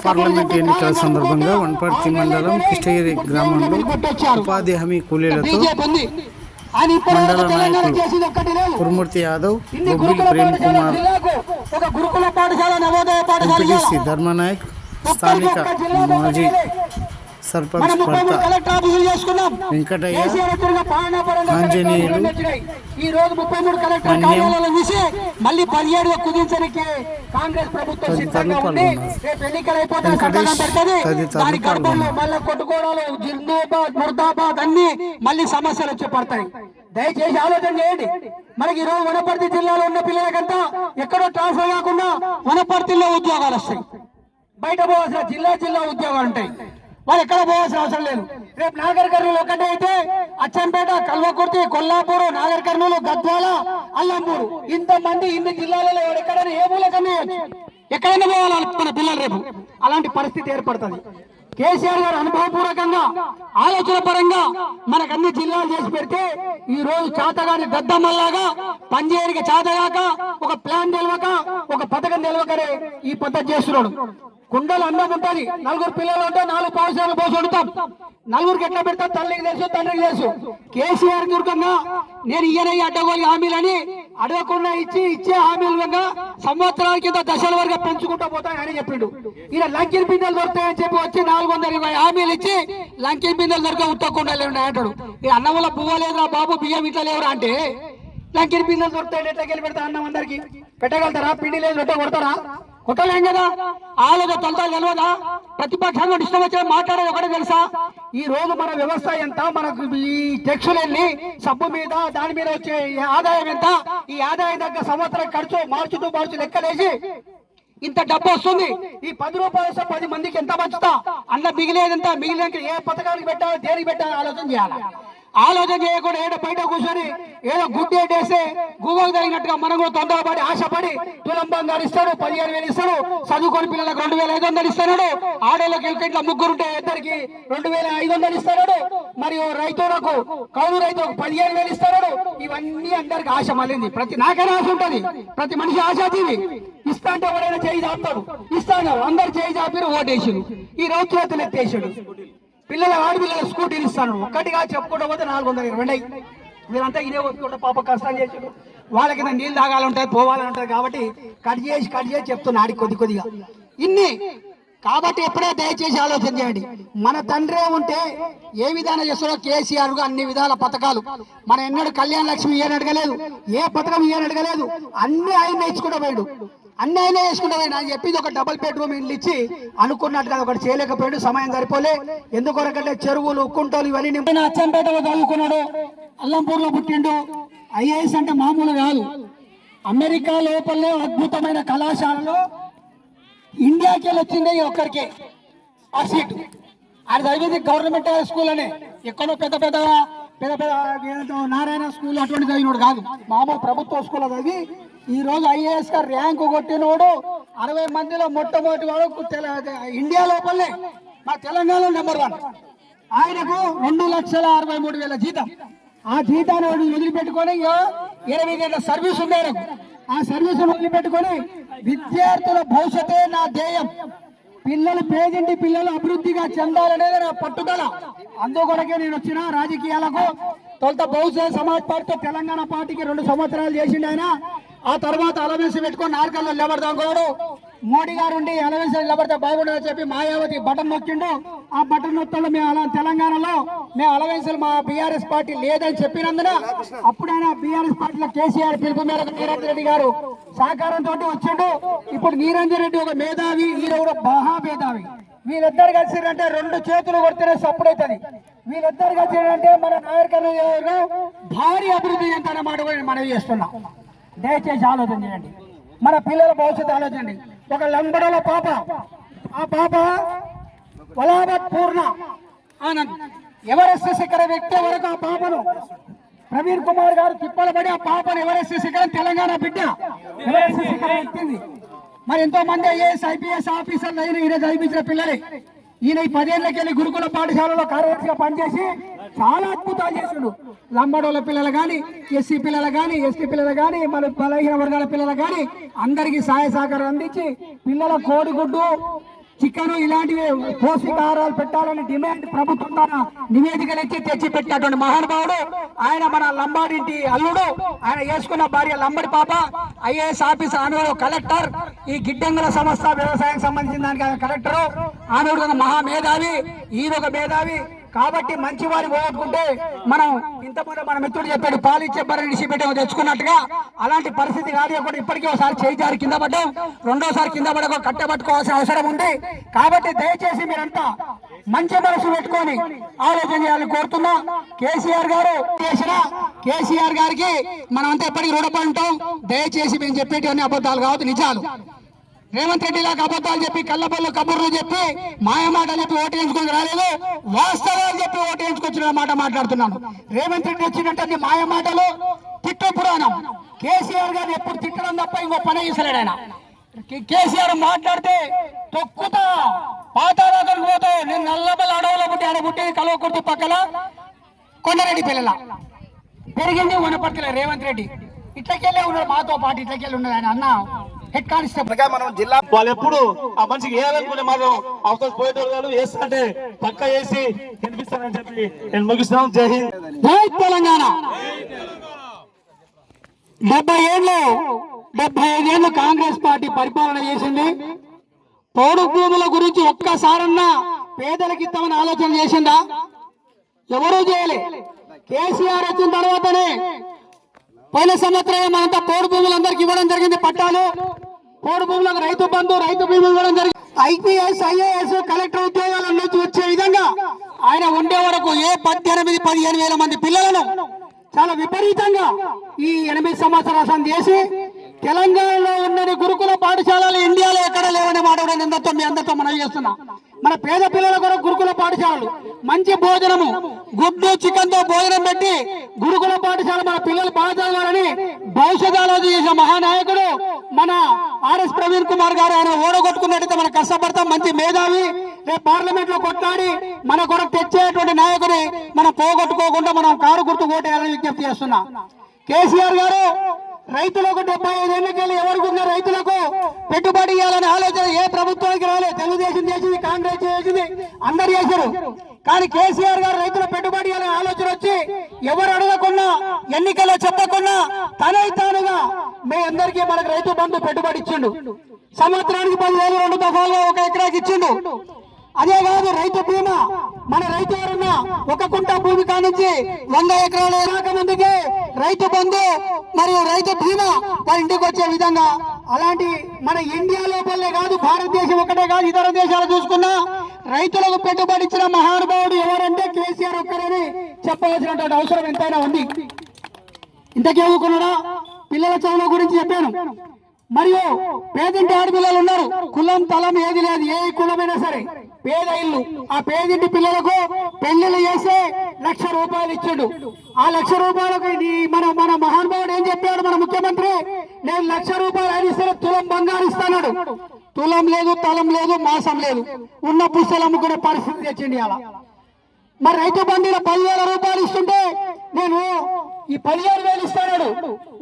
Parliament ఎన్నికల సందర్భంగా వనపర్తి మండలం కృష్ణగిరి గ్రామంలో ఉపాధి హామీ కూలీలతో మండల నాయకులు కురుమూర్తి యాదవ్, బొబ్బిలి ప్రేమ్ కుమార్, ఎంపీటీసీ ధర్మనాయక్, స్థానిక మాజీ సర్పంచ్ భర్త వెంకటయ్య, ఆంజనేయులు, మళ్ళీ సమస్యలు వచ్చి పడతాయి. దయచేసి ఆలోచన చేయండి. మనకి ఈరోజు వనపర్తి జిల్లాలో ఉన్న పిల్లలకంతా ఎక్కడో ట్రాన్స్ఫర్ కాకుండా వనపర్తిలో ఉద్యోగాలు వస్తాయి. బయట పోవాల్సిన జిల్లా ఉద్యోగాలు ఉంటాయి. వాళ్ళు ఎక్కడ పోవాల్సిన అవసరం లేదు. రేపు నాగర్ కర్నూలు ఒకటే అయితే అచ్చంపేట, కల్వకుర్తి, కొల్లాపూరు, నాగర్ కర్నూలు, గద్వాల, అల్లంపూరు ఇంతమంది ఇన్ని జిల్లాలలో ఎక్కడైనా ఏ మూలకన్నా ఎక్కడైనా పోవాలి మన పిల్లలు రేపు. అలాంటి పరిస్థితి ఏర్పడుతుంది. కేసీఆర్ గారు అనుభవపూర్వకంగా ఆలోచన పరంగా మనకు అన్ని జిల్లాలు చేసి పెడితే ఈ రోజు చాతగాని దద్దమ్మల్లాగా పనిచేయడానికి చాతగాక ఒక ప్లాన్ తెలియక ఒక పథకం తెలియకనే ఈ పద్ధతి చేస్తున్నాడు. కుండలు అన్నం ఉంటుంది. 4 పిల్లలు ఉంటే 4 పావుసార్లు పోసి వండుతాం. 4కి ఎట్లా పెడతాం? తల్లికి తెలుసు, తండ్రికి తెలుసు. కేసీఆర్ దుర్గంగా నేను ఇయ్యనయ్యి అడ్డగోలు హామీలని అడగకుండా ఇచ్చే హామీలుగా సంవత్సరాల కింద దశల వరకు పెంచుకుంటూ పోతాయని చెప్పిండు. ఈయన లంకెన్ బిందెలు దొరుకుతాయని చెప్పి వచ్చి 420 హామీలు ఇచ్చి లంకెన్ బిందెలు దొరక ఉత్తకుండా లేవు అంటాడు. ఈ అన్నం వల్ల పువ్వ లేదురా బాబు, బియ్యం ఇట్లా లేవురా అంటే లంకెన్ బిందెలు దొరుకుతాయి ఎట్లా వెళ్ళి పెడతా? అన్నం అందరికి పెట్టగలుగుతారా? పిండి లేదు రొట్టె కొడతారా? కొట్టలేం కదా. ఆలోచన తొలతాలు తెలియదా? ప్రతిపక్షంగా ఇష్టం వచ్చిన మాట్లాడేది ఒకటే తెలుసా? ఈ రోజు మన వ్యవస్థ ఎంత, మనకు ఈ టెక్సులు ఎన్ని, సబ్బు మీద దాని మీద వచ్చే ఆదాయం ఎంత, ఈ ఆదాయం దగ్గర సంవత్సరం ఖర్చు మార్చు లెక్కలేసి ఇంత డబ్బు వస్తుంది. ఈ 10 రూపాయలు 10 మందికి ఎంత పంచుతా? అందులో మిగిలేదంత మిగిలిన ఏ పథకానికి పెట్టాలో దేనికి పెట్టాలో ఆలోచన చేయాలి. ఆలోచన చేయకుండా ఏదో బయట కూర్చొని ఏదో గుడ్డేటేస్తే గూగల్ తగినట్టుగా మనం కూడా తొందరపడి ఆశపడి తులం బంగారు ఇస్తాడు, 15,000 ఇస్తాడు, చదువుకొని పిల్లలకు 2,500 ఇస్తున్నాడు, ఆడోళ్ళకి ఇట్లా 3 ఉంటే ఇద్దరికి 2,500 ఇస్తున్నాడు, మరియు రైతులకు కౌలు రైతులకు 15,000 ఇస్తున్నాడు. ఇవన్నీ అందరికి ఆశ మళ్ళీ నాకైనా ఆశ ఉంటుంది. ప్రతి మనిషి ఆశాజీవి. ఇస్తా అంటే ఎవరైనా చేయి చాపుతాడు. ఇస్తాను అందరు చేయి చాపిరు, ఓటేసాడు. ఈ రోజు చేతులు ఎత్తేసాడు. ఆడపిల్లల స్కూటీలు ఇస్తాను. ఒక్కటిగా చెప్పుకుంటూ పోతే 420. మీరంతా ఇదే వస్తుంటే పాప కష్టం చేసాడు. వాళ్ళకి నీళ్ళు తాగాలంటాయి, పోవాలంటారు. కాబట్టి కట్ చేసి చెప్తున్నా ఆడికి కొద్దిగా ఇన్ని. కాబట్టి ఎప్పుడే దయచేసి ఆలోచన చేయండి. మన తండ్రే ఉంటే ఏ విధానం చేస్తారో కేసీఆర్ గా అన్ని విధాల పథకాలు మన ఎన్నడూ కళ్యాణ లక్ష్మి ఇయ్యని అడగలేదు, ఏ పథకం ఇయ్యని అడగలేదు. అన్ని ఆయన ఇచ్చుకుంటూ పోయాడు. అన్ని అయినా వేసుకుంటా అని చెప్పి ఒక డబుల్ బెడ్రూమ్ ఇల్లు ఇచ్చి అనుకున్నట్టుగా ఒకటి చేయలేకపోయాడు. సమయం సరిపోలే. ఎందుకొరకంటే చెరువులు, కుంటలు ఇవన్నీ అచ్చంపేటలో చదువుకున్నాడు, అల్లంపూర్లో పుట్టిండు. ఐఏఎస్ అంటే మామూలు కాదు. అమెరికా లోపలే అద్భుతమైన కళాశాలలో ఇండియాకి వెళ్ళి వచ్చింది ఒక్కరికే ఆ సీటు. ఆయన చదివింది గవర్నమెంట్ స్కూల్ అనే, ఎక్కడో పెద్ద నారాయణ స్కూల్ అటువంటి చదివినోడు కాదు, మామూలు ప్రభుత్వ స్కూల్ చదివి ఈ రోజు ఐఏఎస్ గా ర్యాంకు కొట్టినోడు 60 మందిలో మొట్టమొదటి వాడు ఇండియా లోపలే మా తెలంగాణలో నెంబర్ 1. ఆయనకు 2,63,000 జీతం. ఆ జీతాన్ని వదిలిపెట్టుకొని 20 ఏళ్ళ సర్వీస్ ఉంది ఆయనకు. ఆ సర్వీస్ వదిలిపెట్టుకొని విద్యార్థుల భవిష్యత్తే నా ధ్యేయం, పేదింటి పిల్లలు అభివృద్ధిగా చెందాలనేది నా పట్టుదల. అందుకొరకే నేను వచ్చిన రాజకీయాలకు. తొలుత బహుజన సమాజ్ పార్టీతో తెలంగాణ పార్టీకి 2 సంవత్సరాలు చేసిండు ఆయన. ఆ తర్వాత అలవెన్స్ పెట్టుకొని నార్కల్లో నిలబడదాం కూడా మోడీ గారు ఉండి అలవెన్స్ నిలబడితే బాగుండదని చెప్పి మాయావతి బటన్ నొక్కిండు. ఆ బటన్ నొక్కలో మేము తెలంగాణలో మేము అలవెన్స్ మా బీఆర్ఎస్ పార్టీ లేదని చెప్పినందున అప్పుడైనా బీఆర్ఎస్ పార్టీలో కేసీఆర్ పిలుపు మేరకు నిరంజన్ రెడ్డి గారు సహకారంతో వచ్చిండు. ఇప్పుడు నిరంజన్ రెడ్డి ఒక మేధావి, ఈయన కూడా మహా మేధావి. వీళ్ళిద్దరు కలిసిరంటే 2 చేతులు కొడితేనే సప్పుడు అవుతుంది. వీళ్ళిద్దరు కలిసిరంటే మన నాయకులు భారీ అభివృద్ధి చెందాలనే మాట కూడా మనవి చేస్తున్నాం. దయచేసి ఆలోచన చేయండి. మన పిల్లల భవిష్యత్తు ఆలోచండి. ఒక లంబడల పాప, ఆ పాప వలాబత్ పూర్ణ ఆనంద్ ఎవరెస్ట్ శిఖర వ్యక్తి వరకు ఆ పాపను ప్రవీణ్ కుమార్ గారు తిప్పలబడి ఆ పాపను ఎవరెస్ట్ శిఖరం తెలంగాణ బిడ్డ ఎవరెస్ట్ శిఖరం ఎక్కింది. మరి ఎంతో మంది ఐఏఎస్ ఐపీఎస్ ఆఫీసర్లు అయిన ఈరోజు చదివించిన పిల్లలే. ఈయన ఈ 10 ఏళ్ళకెళ్ళి గురుకుల పాఠశాలలో కార్యదర్శిగా పనిచేసి చాలా అద్భుతాలు చేసిండు. లంబడోళ్ళ పిల్లలు కానీ, ఎస్సీ పిల్లలు కానీ, ఎస్టీ పిల్లలు కానీ, మన బలహీన వర్గాల పిల్లలు కానీ అందరికీ సహాయ సహకారం అందించి పిల్లల కోడిగుడ్డు చికెన్ ఇలాంటివి పౌష్టికాహారాలు పెట్టాలని డిమాండ్ ప్రభుత్వం తన నివేదికలు ఇచ్చి తెచ్చి పెట్టినటువంటి మహానుభావుడు ఆయన. మన లంబాడింటి అల్లుడు, ఆయన వేసుకున్న భార్య లంబడి పాప ఐఏఎస్ ఆఫీస్ ఆనూరు కలెక్టర్, ఈ గిడ్డంగుల సంస్థ వ్యవసాయం సంబంధించిన దానికి ఆయన కలెక్టరు. ఆనూరు మహామేధావి, ఈయన ఒక మేధావి. కాబట్టి మంచి వారి పోగొట్టుకుంటే మనం ఇంతకుముందు మన మిత్రుడు చెప్పాడు పాలిచ్చే బర్రెని ఇచ్చిపెట్టి తెచ్చుకున్నట్టుగా అలాంటి పరిస్థితి కాదు. ఇప్పటికీ ఒకసారి చేయి జారి కింద పడ్డాం, రెండోసారి కింద పడక కట్టబట్టుకోవాల్సిన అవసరం ఉంది. కాబట్టి దయచేసి మీరంతా మంచి మనసు పెట్టుకొని ఆలోచన చేయాలని కోరుతున్నా. కేసీఆర్ గారు చేసిన కేసీఆర్ గారికి మనం అంతా ఎప్పటికీ రుణపడి ఉంటాం. దయచేసి మేము చెప్పేటివన్నీ అబద్ధాలు కావద్దు, నిజాలు. రేవంత్ రెడ్డి లాగా అబద్ధాలు చెప్పి కళ్ళబొల్లు కబుర్లు చెప్పి మాయమాట చెప్పి ఓటు వేయించుకొని రాలేదు, వాస్తవాలు చెప్పి ఓటు వేయించుకొచ్చిన మాట మాట్లాడుతున్నాను. రేవంత్ రెడ్డి వచ్చినట్టు మాయ మాటలు, తిట్టు పురాణం. కేసీఆర్ గారు ఎప్పుడు తిట్టడం తప్ప ఇంకో పని చేసలేడు ఆయన. కేసీఆర్ మాట్లాడితే తొక్కుతా పాతాళానికి పోతావు. నేను నల్లబల్ల అడవులో పుట్టి ఆడ పుట్టి కలవకుర్తి పక్కల కొండరెడ్డి పిల్లల పెరిగింది వనపర్తిలో రేవంత్ రెడ్డి. ఇట్లకెళ్ళే ఉన్నాడు మాతో పాటు, ఇట్లకెళ్ళి ఉన్నాడు ఆయన అన్న హెడ్ కానిస్టేబుల్. మనం జిల్లా వాళ్ళు ఎప్పుడు ఆ మనిషికి వేయాలనుకుంటే మాత్రం అవసరం పోయేటోళ్ళు వేస్తుంటే పక్క వేసి కనిపిస్తానని చెప్పి నేను ముగిస్తున్నాను. జై హింద్, జై తెలంగాణ. 75 ఏళ్ళు కాంగ్రెస్ పార్టీ పరిపాలన చేసింది. పౌడు భూముల గురించి ఒక్కసారన్నా పేదలకు ఇద్దామని ఆలోచన చేసిందా? ఎవరూ చేయలే. కేసీఆర్ వచ్చిన తర్వాతనే పోయిన సంవత్సరమే మనంతా పౌడు భూములు అందరికి ఇవ్వడం జరిగింది. పట్టాలు, పౌడు భూములకు రైతు బంధు, రైతు బీమా ఇవ్వడం జరిగింది. ఐపీఎస్, ఐఏఎస్, కలెక్టర్ ఉద్యోగాలను వచ్చే విధంగా ఆయన ఉండే వరకు 18-15 వేల మంది పిల్లలను చాలా విపరీతంగా ఈ 8 సంవత్సరాలు చేసి తెలంగాణలో ఉన్న గురుకుల పాఠశాలలు ఇండియాలో ఎక్కడ లేవనే మాట మీ అందరితో మనం చేస్తున్నా. మన పేద పిల్లల కొరకు గురుకుల పాఠశాలలు, మంచి భోజనము, గుడ్డు చికెన్ తో భోజనం పెట్టి గురుకుల పాఠశాల మన పిల్లలు బాగా చదవాలని భవిష్యత్ ఆలోచన చేసిన మహానాయకుడు మన ఆర్ఎస్ ప్రవీణ్ కుమార్ గారు. ఆయన ఓడగొట్టుకున్నట్టయితే మనం కష్టపడతాం. మంచి మేధావి, రేపు పార్లమెంట్ లో కొట్లాడి మన కొరకు తెచ్చేటువంటి నాయకుని మనం పోగొట్టుకోకుండా మనం కారు గుర్తు ఓటేయాలని విజ్ఞప్తి చేస్తున్నా. కేసీఆర్ గారు రైతులకు 75 ఏళ్ళకెళ్ళి ఎవరికి రైతులకు పెట్టుబడి ఇవ్వాలని ఆలోచన ఏ ప్రభుత్వానికి రాలేదు. తెలుగుదేశం చేసింది, కాంగ్రెస్ చేసింది, అందరు చేశారు. కానీ కేసీఆర్ గారు రైతుల పెట్టుబడి ఇవ్వాలని ఆలోచన వచ్చి ఎవరు అడగకుండా, ఎన్నికల్లో చెప్పకుండా తానుగా మీ అందరికీ మనకు రైతు బంధు పెట్టుబడి ఇచ్చిండు. సంవత్సరానికి 10,000 2 దఫాలుగా 1 ఎకరాకి ఇచ్చిండు. అదే కాదు రైతు బీమా, మన రైతు ఎవరన్నా 1 కుంట భూమి కానించి 100 ఎకరాల దాకా మందికి రైతు బంధు మరియు రైతు బీమా వాళ్ళ ఇంటికి వచ్చే విధంగా, అలాంటి మన ఇండియా లోపలే కాదు భారతదేశం ఒకటే కాదు ఇతర దేశాలు చూసుకున్నా రైతులకు పెట్టుబడి ఇచ్చిన మహానుభావుడు ఎవరంటే కేసీఆర్ ఒక్కరని చెప్పవలసినటువంటి అవసరం ఎంతైనా ఉంది. ఇంతకీ ఊరుకున్నాడా? పిల్లల చదువుల గురించి చెప్పాను. మరియు పేదింటి ఆడపిల్లలు ఉన్నారు, కులం తలం ఏది లేదు, ఏ కులమైనా సరే పేద ఇల్లు. ఆ పేదింటి పిల్లలకు పెళ్లిళ్ళు చేస్తే 1,00,000 రూపాయలు ఇచ్చాడు. ఆ 1,00,000 రూపాయలకు మన మన మహానుభావుడు ఏం చెప్పాడు మన ముఖ్యమంత్రి? నేను 1,00,000 రూపాయలు ఆయన ఇస్తే తులం బంగారు ఇస్తాడు. తులం లేదు, తలం లేదు, మాసం లేదు, ఉన్న పుస్తలు అమ్ముకునే పరిస్థితి తెచ్చింది అలా. మరి రైతు బంధువుల 10,000 రూపాయలు ఇస్తుంటే నేను ఈ 15,000 ఇస్తాడు.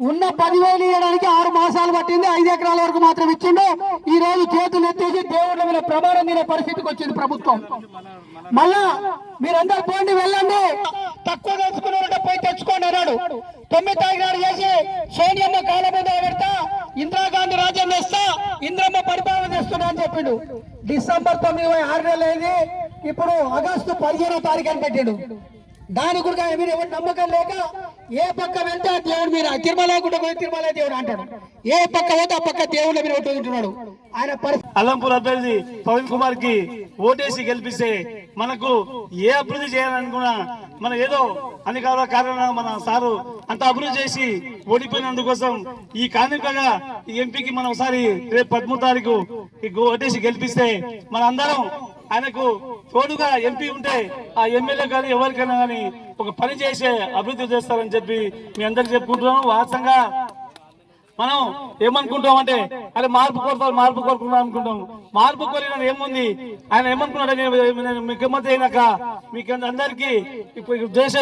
ఉన్న 10,000 ఇవ్వడానికి 6 మాసాలు పట్టింది. 5 ఎకరాల వరకు మాత్రం ఇచ్చిండు. ఈ రోజు చేతులు ఎత్తేసి దేవుళ్ళ మీద ప్రమాణం తినే పరిస్థితికి వచ్చింది ప్రభుత్వం. మళ్ళా మీరందరూ పోండి, వెళ్ళండి, తక్కువ తెచ్చుకున్నారంటే పోయి తెచ్చుకోండి అన్నాడు. 9 తారీఖు చేసి సోనియమ్మ కాలబోద పెడతా, ఇందిరాగాంధీ రాజ్యం తెస్తా, ఇంద్రమ్మ పరిపాలన తెస్తున్నా అని చెప్పిండు. డిసెంబర్ 9 6 నెలలు అయింది. ఇప్పుడు ఆగస్టు 15వ తారీఖు అని పెట్టాడు. దాని కూడా మీరు ఎవరు నమ్మకం లేక ఏ పక్క వెళ్తే ఆ దేవుడు మీరు తిరుమల కూడా పోయి తిరుమల దేవుడు అంటాడు. ఏ పక్క పోతే ఆ పక్క దేవుడు మీరు ఓటుకుంటున్నాడు. ఆయన అల్లంపూర్ అభ్యర్థి ప్రవీణ్ కుమార్ కి ఓటేసి గెలిపిస్తే మనకు ఏ అభివృద్ధి చేయాలనుకున్నా మనం ఏదో అన్ని కారణంగా మన సారు అంత అభివృద్ధి చేసి ఓడిపోయినందుకోసం ఈ కానుకగా ఈ ఎంపీకి మనం ఒకసారి రేపు 13వ తారీఖు ఓటేసి గెలిపిస్తే మన అందరం ఆయనకు తోడుగా ఎంపీ ఉంటే ఆ ఎమ్మెల్యే కానీ ఎవరికైనా కానీ ఒక పని చేసే అభివృద్ధి చేస్తారని చెప్పి మీ అందరికి చెప్పుకుంటున్నాం. వాస్తవంగా మనం ఏమనుకుంటాం అంటే అరే మార్పు కోరుకున్నాం అనుకుంటాం. మార్పు కోరిన ఏముంది, ఆయన ఏమనుకున్నాడు, నేను ముఖ్యమంత్రి అయినాక మీకు అందరికీ ఇప్పుడు దేశ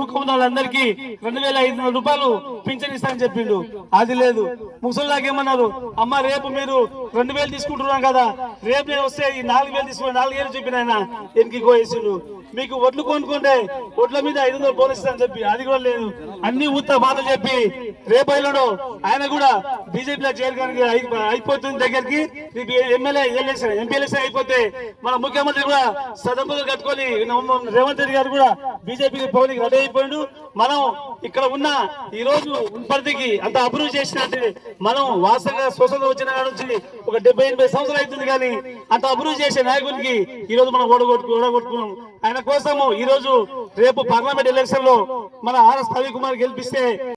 ఊకముందరికి 2500 రూపాయలు పింఛన్ ఇస్తానని చెప్పిండు. అది లేదు. ముసలిదాకా ఏమన్నారు, అమ్మ రేపు మీరు 2000 తీసుకుంటున్నాం కదా, రేపు నేను వస్తే ఈ 4000 తీసుకుని 4000 చెప్పిన ఆయన ఎనికి కోయేసిండు. మీకు ఒడ్లు కొనుక్కుంటే ఒడ్ల మీద 500 బోనస్ అని చెప్పి అది కూడా లేదు. అన్ని ఉత్త బాధలు చెప్పి రేపు అయినాడు ఆయన కూడా బీజేపీలో చేరడానికి అయిపోతుంది. దగ్గరికి ఎంపీ ఎలక్షన్ అయిపోతే మన ముఖ్యమంత్రి కూడా సదంపులు కట్టుకొని రేవంత్ రెడ్డి గారు కూడా బీజేపీకి పోలికి రెడీ అయిపోయిండు. మనం ఇక్కడ ఉన్న ఈ రోజు ఉన్పర్తికి అంత అభివృద్ధి చేసినట్టు మనం వాస్తవంగా స్వతంత్రం వచ్చిన నుంచి ఒక 70-80 సంవత్సరాలు అవుతుంది, కానీ అంత అభివృద్ధి చేసే నాయకునికి ఈ రోజు మనం ఓడగొట్టుకున్నాం. ఆయన కోసము ఈ రోజు రేపు పార్లమెంట్ ఎలక్షన్ లో మన ఆర్ఎస్ రవికుమార్ గెలిపిస్తే